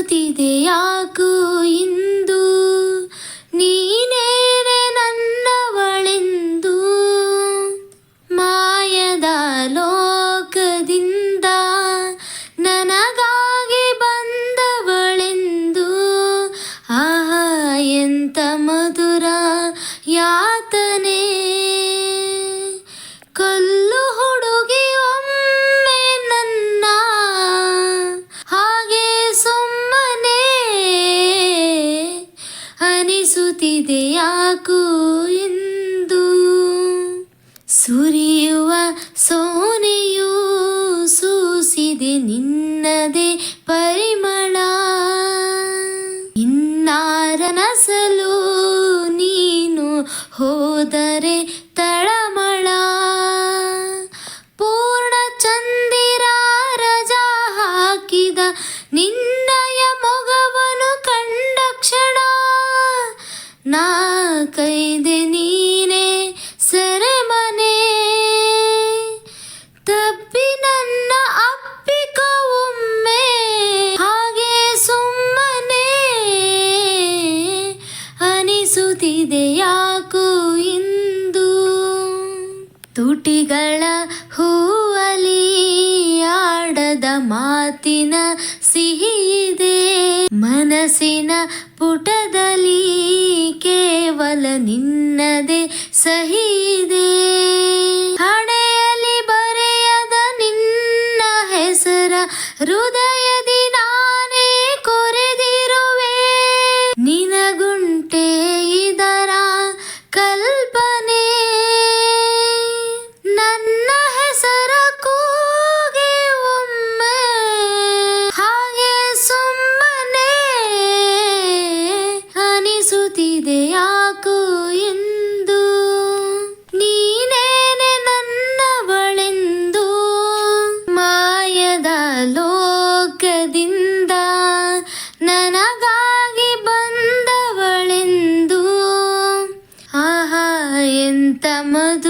ಅನಿಸುತ್ತಿದೆ ಯಾಕೋ ಇಂದು ನೀನೇನೆ ನನ್ನವಳೆಂದು. ಮಾಯದ ಲೋಕದಿಂದ ನನಗಾಗಿ ಬಂದವಳೆಂದು. ಆಹಾ ಎಂತ ಮಧುರ ಯಾತನೆ. ಕಲ್ಲು ಹುಡುಗಿ ಒಮ್ಮೆ ನನ್ನ ಹಾಗೆ ಸುಮ್ಮನೆ ಅನಿಸುತ್ತಿದೆ ಯಾಕೋ ಎಂದು. ಸುರಿಯುವ ಸೋನೆಯೂ ಸೂಸಿದೆ ನಿನ್ನದೇ ಪರಿಮಳ. ಇನ್ನಾರನಸಲು ನೀನು ಹೋದರೆ ತಳಮಳ. ಪೂರ್ಣ ಚಂದಿರ ರಜಾ ಹಾಕಿದ ನಿನ್ನಯ ಮೊಗವನು ಕಂಡ ಕ್ಷಣ ನಾ ಕೈದೆ ನೀನೆ ಸೆರೆಮನೆ. ತಪ್ಪಿ ನನ್ನ ಅಪ್ಪಿಕೊ ಒಮ್ಮೆ ಹಾಗೆ ಸುಮ್ಮನೆ ಅನಿಸುತ್ತಿದೆ ಯಾಕೋ ಇಂದು. ತುಟಿಗಳ ಹೂವಲಿ ಆಡದ ಮಾತಿನ ಸಿಹಿಯಿದೆ. ಮನಸ್ಸಿನ ಪುಟದಲ್ಲಿ ಕೇವಲ ನಿನ್ನದೇ ಸಹಿಯಿದೆ. ಹಣೆಯಲ್ಲಿ ಬರೆಯದ ನಿನ್ನ ಹೆಸರ ಹೃದಯದಿ ನಾನೇ ಕೊರೆದಿರುವೆ. ನಿನಗುಂಟೆ ಇದರ ಕಲ್ಪನೆ. ನನ್ನ ಹೆಸರ ಕೂಗೆ ಒಮ್ಮೆ ಹಾಗೆ ಸುಮ್ಮನೆ ಅನಿಸುತ್ತಿದೆ ಯಾಕೋ ಎಂದು. ನೀನೇನೆ ನನ್ನವಳೆಂದು. ಮಾಯದ ಲೋಕದಿಂದ ನನಗಾಗಿ ಬಂದವಳೆಂದು. ಆಹಾ ಎಂತ ಮಧುರ